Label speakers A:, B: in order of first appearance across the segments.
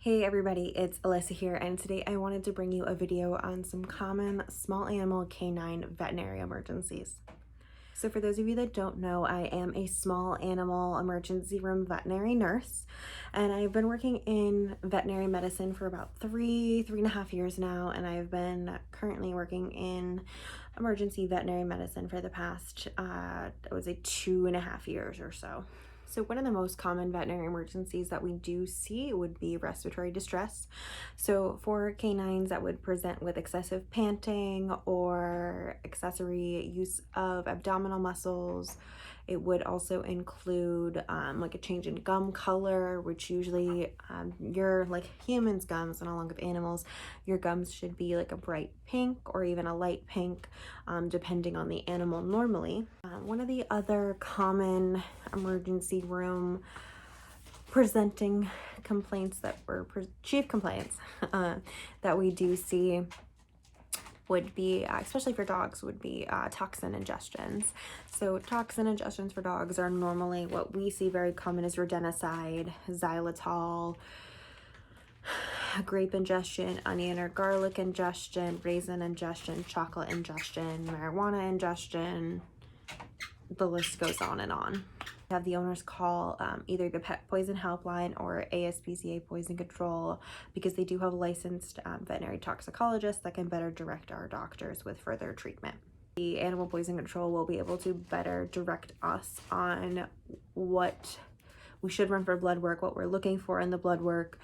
A: Hey everybody, it's Alyssa here, and today I wanted to bring you a video on some common small animal canine veterinary emergencies. So for those of you that don't know, I am a small animal emergency room veterinary nurse, and I've been working in veterinary medicine for about three and a half years now, and I've been currently working in emergency veterinary medicine for the past, I would say 2.5 years or so. So one of the most common veterinary emergencies that we do see would be respiratory distress. So for canines that would present with excessive panting or accessory use of abdominal muscles, it would also include like a change in gum color, which usually your like humans' gums and along with animals, your gums should be like a bright pink or even a light pink, depending on the animal normally. One of the other common emergency room presenting complaints that were chief complaints that we do see would be, especially for dogs, would be toxin ingestions. So toxin ingestions for dogs are normally what we see very common as rodenticide, xylitol, grape ingestion, onion or garlic ingestion, raisin ingestion, chocolate ingestion, marijuana ingestion. The list goes on and on. Have the owners call either the pet poison helpline or ASPCA poison control, because they do have licensed veterinary toxicologists that can better direct our doctors with further treatment. The animal poison control will be able to better direct us on what we should run for blood work, what we're looking for in the blood work,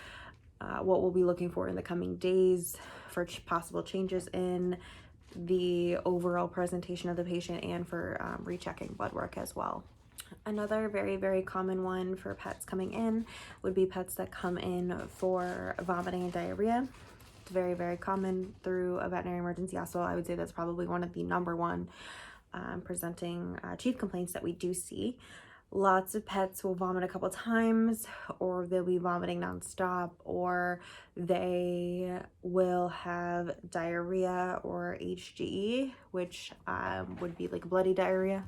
A: what we'll be looking for in the coming days for possible changes in the overall presentation of the patient, and for rechecking blood work as well. Another very common one for pets coming in would be pets that come in for vomiting and diarrhea. It's very common through a veterinary emergency hospital. I would say that's probably one of the number one presenting chief complaints that we do see. Lots of pets will vomit a couple times, or they'll be vomiting nonstop, or they will have diarrhea or HGE, which would be like bloody diarrhea.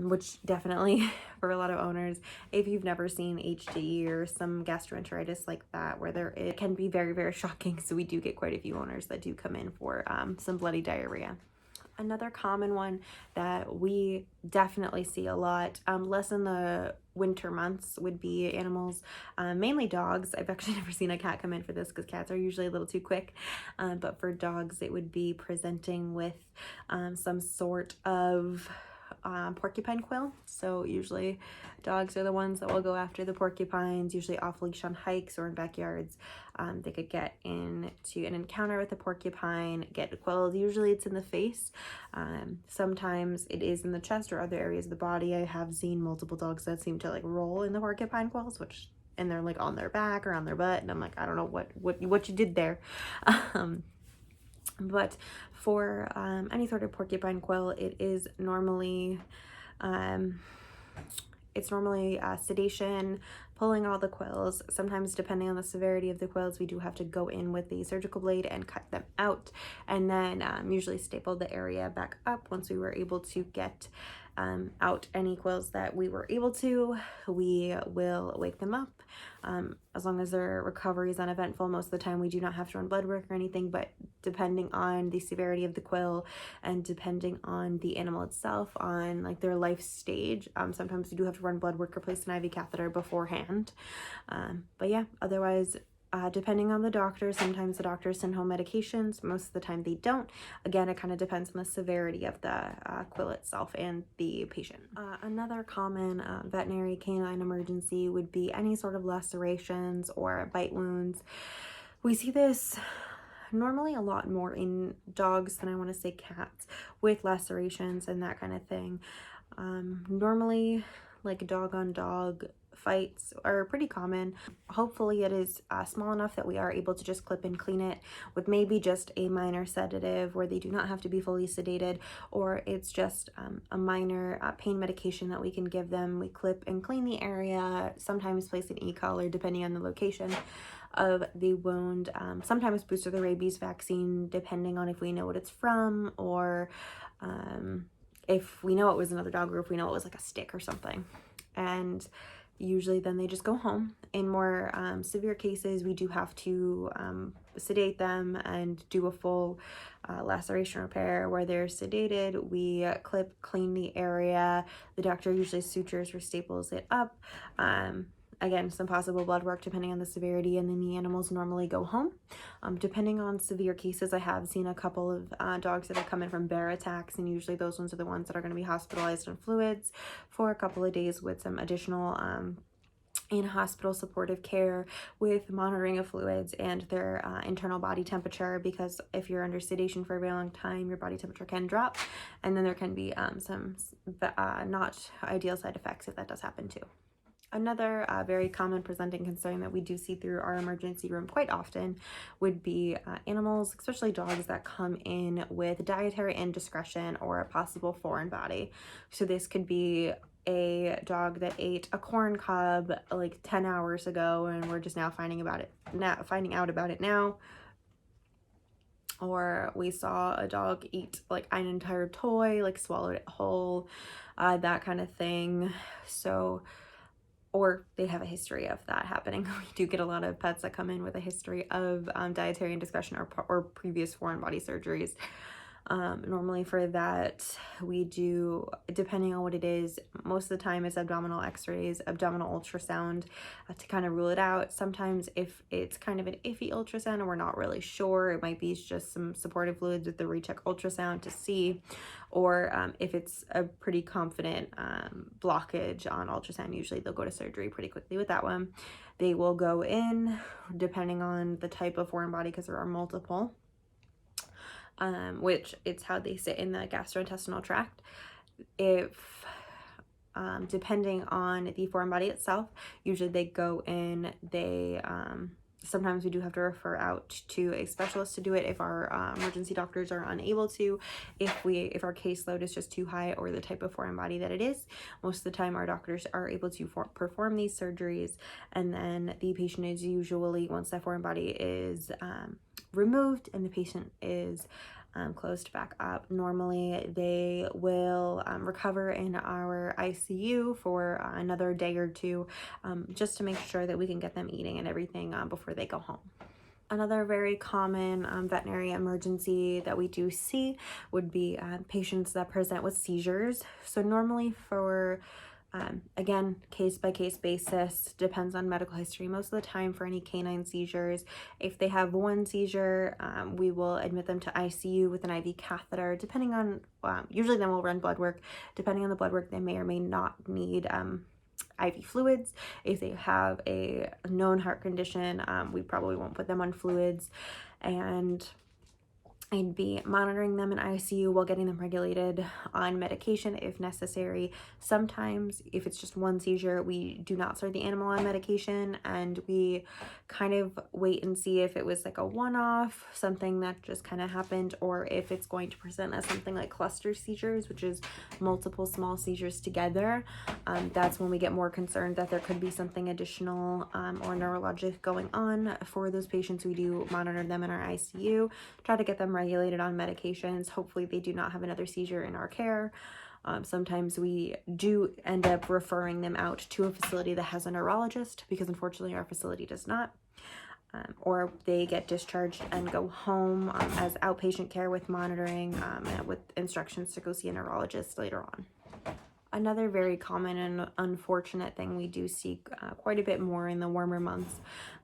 A: Which definitely for a lot of owners, if you've never seen HGE or some gastroenteritis like that, where it can be very shocking. So we do get quite a few owners that do come in for some bloody diarrhea. Another common one that we definitely see a lot, less in the winter months, would be animals, mainly dogs. I've actually never seen a cat come in for this because cats are usually a little too quick, but for dogs it would be presenting with some sort of porcupine quill. So usually dogs are the ones that will go after the porcupines, usually off leash on hikes or in backyards. They could get into an encounter with a porcupine, get quilled. Usually it's in the face. Sometimes it is in the chest or other areas of the body. I have seen multiple dogs that seem to like roll in the porcupine quills, and they're like on their back or on their butt, and I'm like, I don't know what you did there. But for any sort of porcupine quill, it is normally sedation, pulling all the quills. Sometimes, depending on the severity of the quills, we do have to go in with the surgical blade and cut them out, and then usually staple the area back up. Once we were able to get out any quills that we were able to, we will wake them up. As long as their recovery is uneventful, most of the time we do not have to run blood work or anything, but depending on the severity of the quill and depending on the animal itself, on like their life stage, sometimes we do have to run blood work or place an IV catheter beforehand. But yeah, otherwise, depending on the doctor, sometimes the doctors send home medications, most of the time they don't. Again, it kind of depends on the severity of the quill itself and the patient. Another common veterinary canine emergency would be any sort of lacerations or bite wounds. We see this normally a lot more in dogs than I want to say cats, with lacerations and that kind of thing. Normally, like dog on dog fights are pretty common. Hopefully it is small enough that we are able to just clip and clean it with maybe just a minor sedative, where they do not have to be fully sedated, or it's just a minor pain medication that we can give them. We clip and clean the area, sometimes place an e-collar depending on the location of the wound, sometimes booster the rabies vaccine depending on if we know what it's from, or if we know it was another dog, or if we know it was like a stick or something. And Usually then they just go home. In more severe cases, we do have to sedate them and do a full laceration repair where they're sedated. We clip, clean the area. The doctor usually sutures or staples it up. Again, some possible blood work depending on the severity, and then the animals normally go home. Depending on severe cases, I have seen a couple of dogs that have come in from bear attacks, and usually those ones are the ones that are going to be hospitalized in fluids for a couple of days with some additional in-hospital supportive care with monitoring of fluids and their internal body temperature, because if you're under sedation for a very long time, your body temperature can drop, and then there can be some not ideal side effects if that does happen too. Another very common presenting concern that we do see through our emergency room quite often would be animals, especially dogs, that come in with dietary indiscretion or a possible foreign body. So this could be a dog that ate a corn cob like 10 hours ago and we're just now finding out about it now. Or we saw a dog eat like an entire toy, like swallowed it whole, that kind of thing. So, or they have a history of that happening. We do get a lot of pets that come in with a history of dietary indiscretion or previous foreign body surgeries. Normally for that, we do, depending on what it is, most of the time it's abdominal x-rays, abdominal ultrasound to kind of rule it out. Sometimes if it's kind of an iffy ultrasound and we're not really sure, it might be just some supportive fluids with the recheck ultrasound to see, or if it's a pretty confident blockage on ultrasound, usually they'll go to surgery pretty quickly with that one. They will go in depending on the type of foreign body, because there are multiple. Which it's how they sit in the gastrointestinal tract. If depending on the foreign body itself, usually they go in, they sometimes we do have to refer out to a specialist to do it if our emergency doctors are unable to, if our caseload is just too high or the type of foreign body that it is. Most of the time our doctors are able to perform these surgeries, and then the patient is usually, once that foreign body is removed and the patient is closed back up, normally they will recover in our ICU for another day or two, just to make sure that we can get them eating and everything before they go home. Another very common veterinary emergency that we do see would be patients that present with seizures. So normally for again, case-by-case basis, depends on medical history. Most of the time for any canine seizures, if they have one seizure, we will admit them to ICU with an IV catheter, depending on, usually then we'll run blood work. Depending on the blood work, they may or may not need IV fluids. If they have a known heart condition, we probably won't put them on fluids, and I'd be monitoring them in ICU while getting them regulated on medication if necessary. Sometimes, if it's just one seizure, we do not start the animal on medication, and we kind of wait and see if it was like a one-off, something that just kind of happened, or if it's going to present as something like cluster seizures, which is multiple small seizures together. That's when we get more concerned that there could be something additional or neurologic going on. For those patients, we do monitor them in our ICU, try to get them regulated on medications. Hopefully they do not have another seizure in our care. Sometimes we do end up referring them out to a facility that has a neurologist, because unfortunately our facility does not. Or they get discharged and go home as outpatient care with monitoring and with instructions to go see a neurologist later on. Another very common and unfortunate thing we do see quite a bit more in the warmer months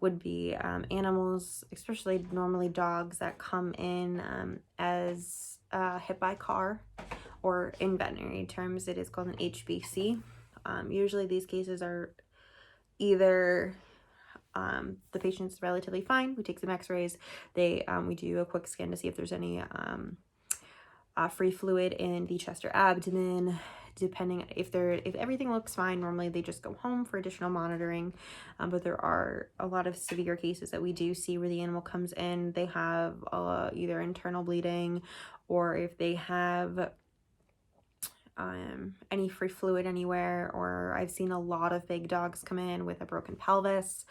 A: would be animals, especially normally dogs, that come in as hit by a car, or in veterinary terms it is called an HBC. Usually these cases are either the patient's relatively fine, we take some x-rays, we do a quick scan to see if there's any free fluid in the chest or abdomen. Depending if everything looks fine, normally they just go home for additional monitoring. But there are a lot of severe cases that we do see where the animal comes in, they have either internal bleeding, or if they have any free fluid anywhere, or I've seen a lot of big dogs come in with a broken pelvis.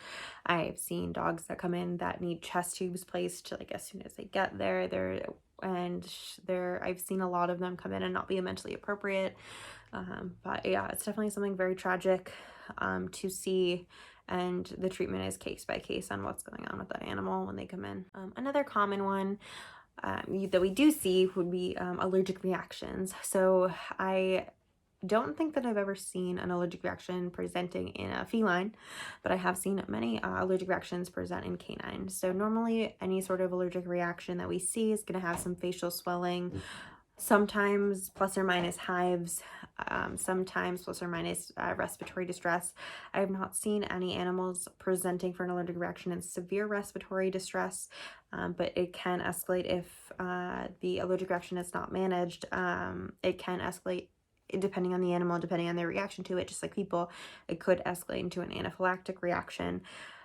A: I've seen dogs that come in that need chest tubes placed like as soon as they get there. I've seen a lot of them come in and not be mentally appropriate. But yeah, it's definitely something very tragic to see, and the treatment is case by case on what's going on with that animal when they come in. Another common one that we do see would be allergic reactions. So I don't think that I've ever seen an allergic reaction presenting in a feline, but I have seen many allergic reactions present in canines. So normally any sort of allergic reaction that we see is going to have some facial swelling, sometimes plus or minus hives, sometimes plus or minus respiratory distress. I have not seen any animals presenting for an allergic reaction in severe respiratory distress, but it can escalate if the allergic reaction is not managed. It can escalate depending on the animal, depending on their reaction to it. Just like people, it could escalate into an anaphylactic reaction.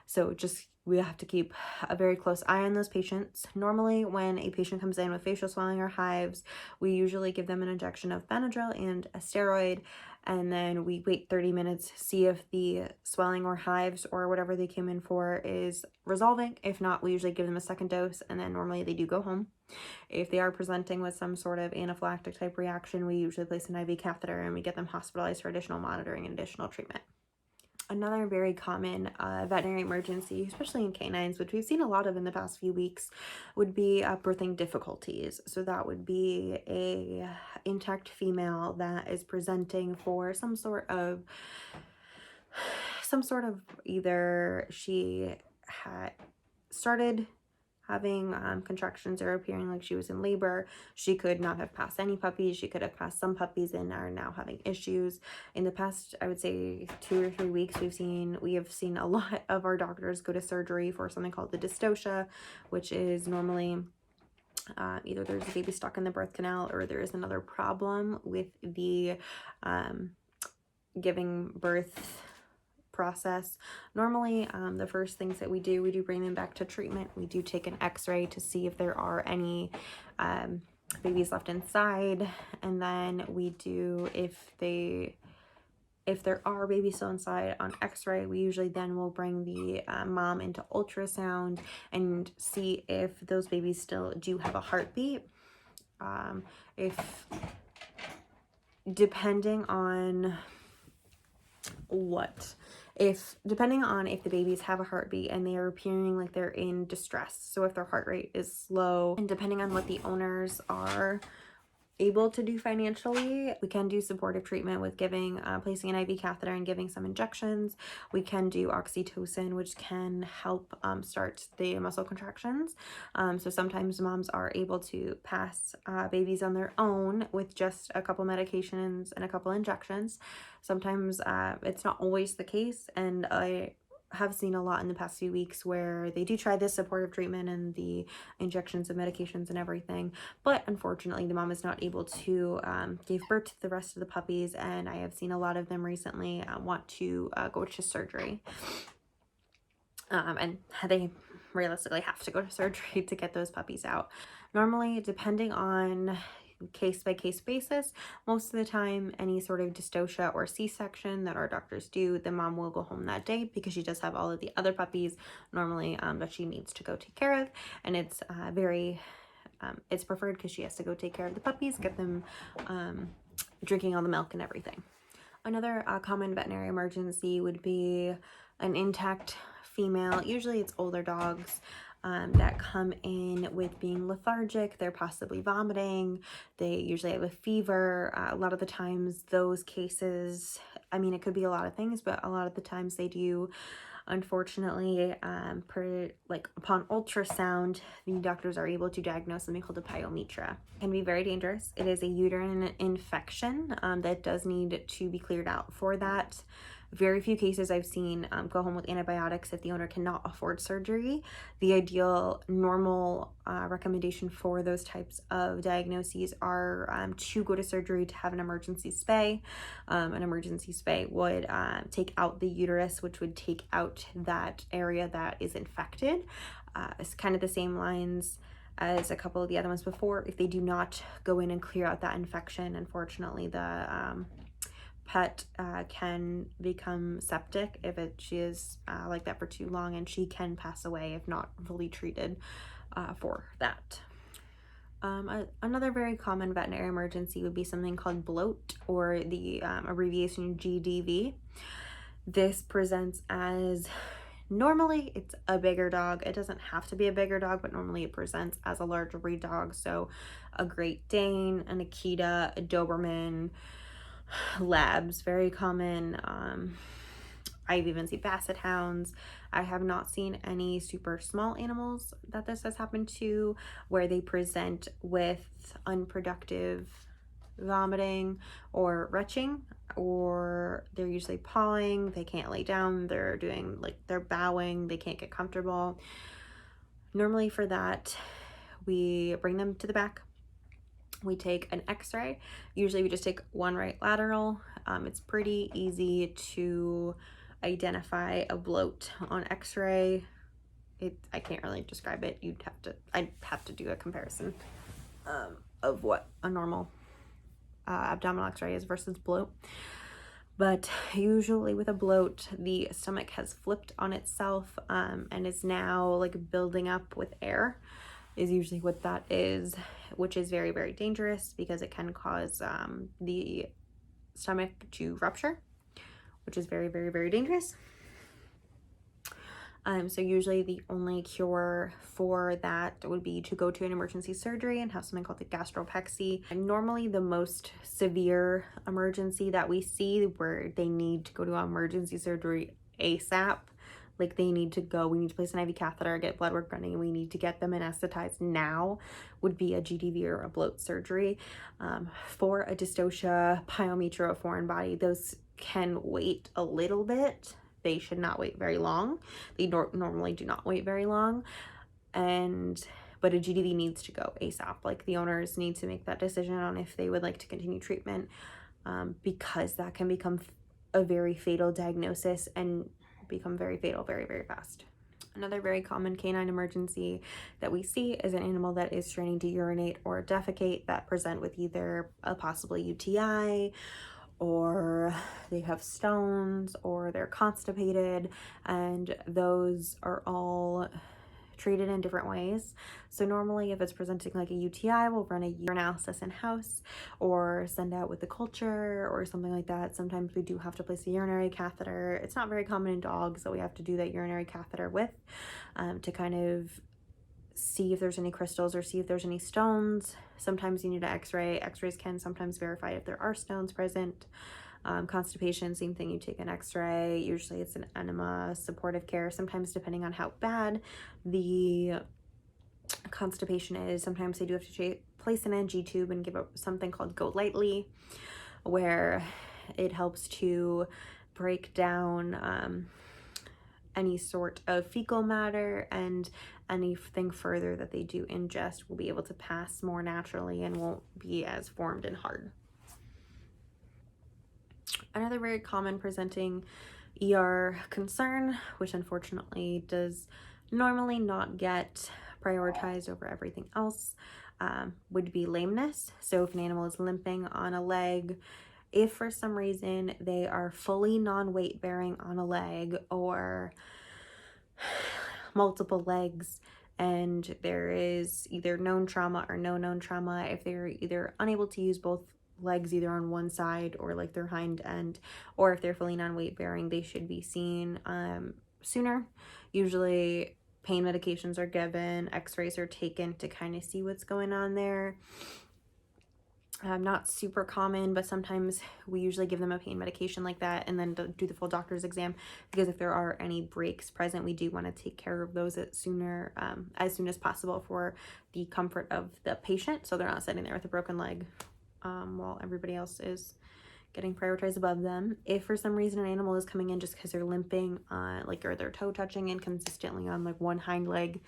A: So just we have to keep a very close eye on those patients. Normally when a patient comes in with facial swelling or hives, we usually give them an injection of Benadryl and a steroid, and then we wait 30 minutes, see if the swelling or hives or whatever they came in for is resolving. If not, we usually give them a second dose, and then normally they do go home. If they are presenting with some sort of anaphylactic type reaction, we usually place an IV catheter and we get them hospitalized for additional monitoring and additional treatment. Another very common veterinary emergency, especially in canines, which we've seen a lot of in the past few weeks, would be birthing difficulties. So that would be a intact female that is presenting for some sort of either she had started having contractions or appearing like she was in labor. She could not have passed any puppies. She could have passed some puppies and are now having issues. In the past, I would say 2 or 3 weeks, we have seen a lot of our doctors go to surgery for something called the Dystocia, which is normally either there's a baby stuck in the birth canal or there is another problem with the giving birth process. Normally, the first things that we do bring them back to treatment. We do take an x-ray to see if there are any babies left inside, and then we do, if there are babies still inside on x-ray, we usually then will bring the mom into ultrasound and see if those babies still do have a heartbeat. Depending on if the babies have a heartbeat and they are appearing like they're in distress, so if their heart rate is slow, and depending on what the owners are able to do financially, we can do supportive treatment with giving placing an IV catheter and giving some injections. We can do oxytocin, which can help start the muscle contractions. So sometimes moms are able to pass babies on their own with just a couple medications and a couple injections. Sometimes it's not always the case, and I have seen a lot in the past few weeks where they do try this supportive treatment and the injections and medications and everything, but unfortunately the mom is not able to give birth to the rest of the puppies, and I have seen a lot of them recently want to go to surgery, and they realistically have to go to surgery to get those puppies out. Normally, depending on case-by-case basis, most of the time any sort of dystocia or C-section that our doctors do, the mom will go home that day because she does have all of the other puppies normally that she needs to go take care of, and it's it's preferred because she has to go take care of the puppies, get them drinking all the milk and everything. Another common veterinary emergency would be an intact female. Usually it's older dogs that come in with being lethargic. They're possibly vomiting. They usually have a fever. A lot of the times those cases, I mean, it could be a lot of things, but a lot of the times they do, unfortunately, upon ultrasound, the doctors are able to diagnose something called a Pyometra. It can be very dangerous. It is a uterine infection that does need to be cleared out. For that, very few cases I've seen go home with antibiotics if the owner cannot afford surgery. The ideal normal recommendation for those types of diagnoses are to go to surgery to have an emergency spay. An emergency spay would take out the uterus, which would take out that area that is infected. It's kind of the same lines as a couple of the other ones before. If they do not go in and clear out that infection, unfortunately the pet can become septic if she is like that for too long, and she can pass away if not fully treated for that. Another very common veterinary emergency would be something called bloat, or the abbreviation GDV. This presents as, normally it's a bigger dog. It doesn't have to be a bigger dog, but normally it presents as a larger breed dog. So a Great Dane, an Akita, a Doberman, Labs, very common. I've even seen Basset Hounds. I have not seen any super small animals that this has happened to, where they present with unproductive vomiting or retching, or they're usually pawing, they can't lay down, they're doing like, they're bowing, they can't get comfortable. Normally for that, we bring them to the back. We take an x-ray. Usually we just take one right lateral. It's pretty easy to identify a bloat on x-ray. I can't really describe it. I'd have to do a comparison of what a normal abdominal x-ray is versus bloat. But usually with a bloat, the stomach has flipped on itself and is now like building up with air, is usually what that is, which is very, very dangerous because it can cause the stomach to rupture, which is very, very, very dangerous. So usually the only cure for that would be to go to an emergency surgery and have something called the gastropexy. And normally the most severe emergency that we see, where they need to go to emergency surgery ASAP, like they need to go, we need to place an IV catheter, get blood work running, and we need to get them anesthetized now, would be a GDV or a bloat surgery. For a dystocia, Pyometra, a foreign body, those can wait a little bit. They should not wait very long. They normally do not wait very long. But a GDV needs to go ASAP. Like the owners need to make that decision on if they would like to continue treatment, because that can become a very fatal diagnosis and become very fatal very, very fast. Another very common canine emergency that we see is an animal that is straining to urinate or defecate that present with either a possible UTI, or they have stones, or they're constipated, and those are all treated in different ways. So normally if it's presenting like a UTI, we'll run a urinalysis in-house or send out with the culture or something like that. Sometimes we do have to place a urinary catheter. It's not very common in dogs, so we have to do that urinary catheter with to kind of see if there's any crystals or see if there's any stones. Sometimes you need an x-ray. X-rays can sometimes verify if there are stones present. Constipation, same thing, you take an x-ray. Usually it's an enema, supportive care. Sometimes depending on how bad the constipation is, sometimes they do have to place an NG tube and give something called Go Lightly, where it helps to break down any sort of fecal matter, and anything further that they do ingest will be able to pass more naturally and won't be as formed and hard. Another very common presenting ER concern, which unfortunately does normally not get prioritized over everything else, would be lameness. So if an animal is limping on a leg, if for some reason they are fully non-weight bearing on a leg, or multiple legs, and there is either known trauma or no known trauma, if they're either unable to use both legs either on one side or like their hind end, or if they're fully non-weight bearing, they should be seen sooner. Usually pain medications are given, x-rays are taken to kind of see what's going on there. Not super common, but sometimes we usually give them a pain medication like that and then do the full doctor's exam, because if there are any breaks present, we do want to take care of those as soon as possible for the comfort of the patient, so they're not sitting there with a broken leg while everybody else is getting prioritized above them. If for some reason an animal is coming in just because they're limping, or their toe touching inconsistently on like one hind leg,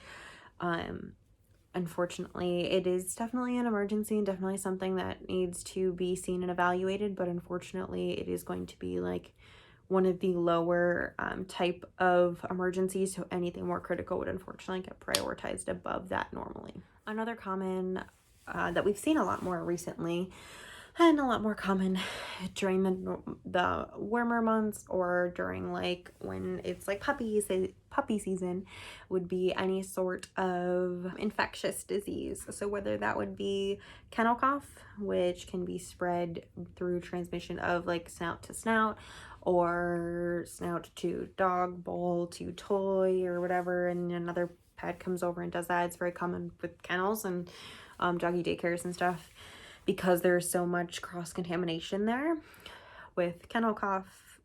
A: unfortunately, it is definitely an emergency and definitely something that needs to be seen and evaluated, but unfortunately it is going to be like one of the lower type of emergencies, so anything more critical would unfortunately get prioritized above that normally. Another common that we've seen a lot more recently, and a lot more common during the warmer months, or during like when it's like puppy season, would be any sort of infectious disease. So whether that would be kennel cough, which can be spread through transmission of like snout to snout, or snout to dog, bowl to toy, or whatever, and another pet comes over and does that. It's very common with kennels and doggy daycares and stuff, because there's so much cross-contamination there with kennel cough.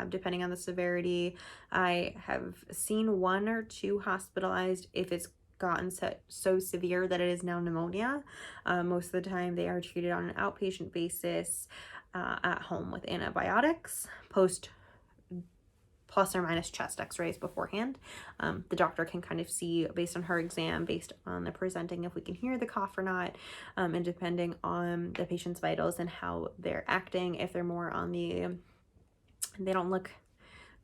A: Depending on the severity, I have seen 1 or 2 hospitalized if it's gotten so severe that it is now pneumonia. Most of the time they are treated on an outpatient basis at home with antibiotics, post plus or minus chest x-rays beforehand. The doctor can kind of see based on her exam, based on the presenting, if we can hear the cough or not, and depending on the patient's vitals and how they're acting. If they're more on the they don't look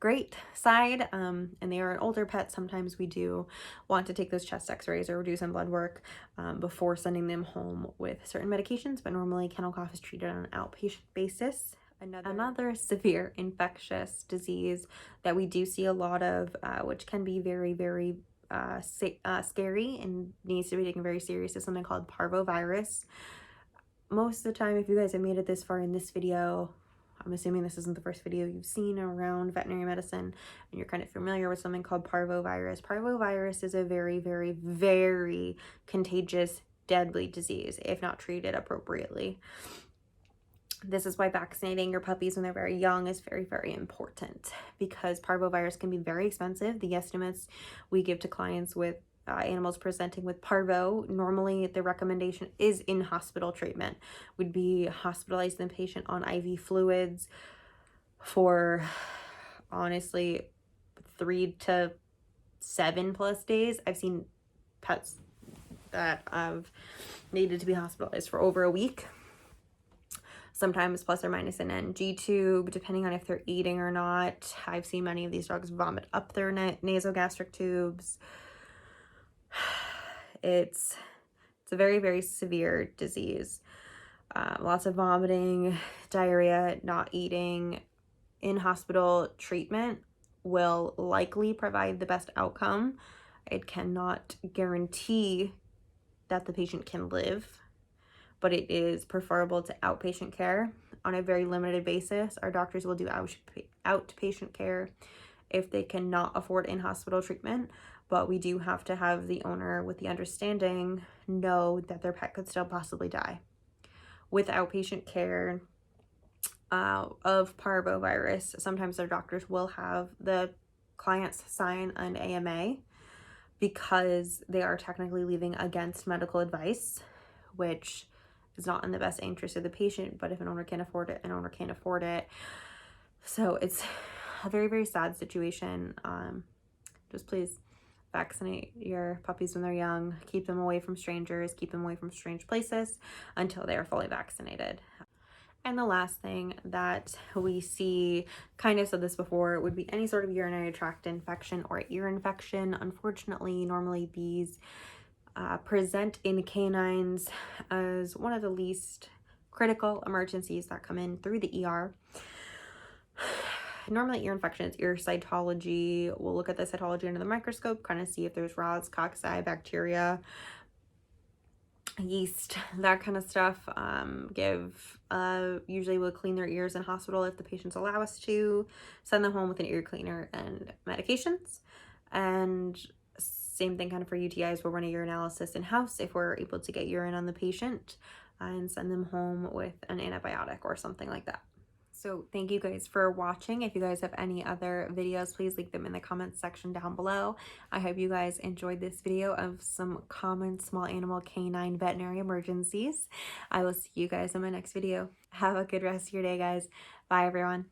A: great side, and they are an older pet, sometimes we do want to take those chest x-rays or do some blood work before sending them home with certain medications, but normally kennel cough is treated on an outpatient basis. Another severe infectious disease that we do see a lot of, which can be very, very scary and needs to be taken very serious, is something called Parvo virus. Most of the time, if you guys have made it this far in this video, I'm assuming this isn't the first video you've seen around veterinary medicine, and you're kind of familiar with something called Parvo virus. Parvo virus is a very, very, very contagious, deadly disease if not treated appropriately. This is why vaccinating your puppies when they're very young is very, very important, because Parvo virus can be very expensive. The estimates we give to clients with animals presenting with parvo, normally the recommendation is in-hospital treatment. Would be hospitalizing the patient on IV fluids for, honestly, 3 to 7+ days. I've seen pets that have needed to be hospitalized for over a week. Sometimes plus or minus an NG tube, depending on if they're eating or not. I've seen many of these dogs vomit up their nasogastric tubes. It's a very, very severe disease. Lots of vomiting, diarrhea, not eating. In-hospital treatment will likely provide the best outcome. It cannot guarantee that the patient can live, but it is preferable to outpatient care. On a very limited basis, our doctors will do outpatient care if they cannot afford in-hospital treatment, but we do have to have the owner, with the understanding, know that their pet could still possibly die. With outpatient care of Parvo virus, sometimes their doctors will have the clients sign an AMA because they are technically leaving against medical advice, which is not in the best interest of the patient, but if an owner can't afford it, an owner can't afford it. So it's a very, very sad situation. Just please vaccinate your puppies when they're young. Keep them away from strangers. Keep them away from strange places until they are fully vaccinated. And the last thing that we see, kind of said this before, would be any sort of urinary tract infection or ear infection. Unfortunately, normally these present in canines as one of the least critical emergencies that come in through the ER. Normally ear infections, ear cytology, we'll look at the cytology under the microscope, kind of see if there's rods, cocci, bacteria, yeast, that kind of stuff. Usually we'll clean their ears in hospital if the patients allow us to, send them home with an ear cleaner and medications. And same thing kind of for UTIs, we'll run a urinalysis in-house if we're able to get urine on the patient, and send them home with an antibiotic or something like that. So thank you guys for watching. If you guys have any other videos, please leave them in the comments section down below. I hope you guys enjoyed this video of some common small animal canine veterinary emergencies. I will see you guys in my next video. Have a good rest of your day, guys. Bye, everyone.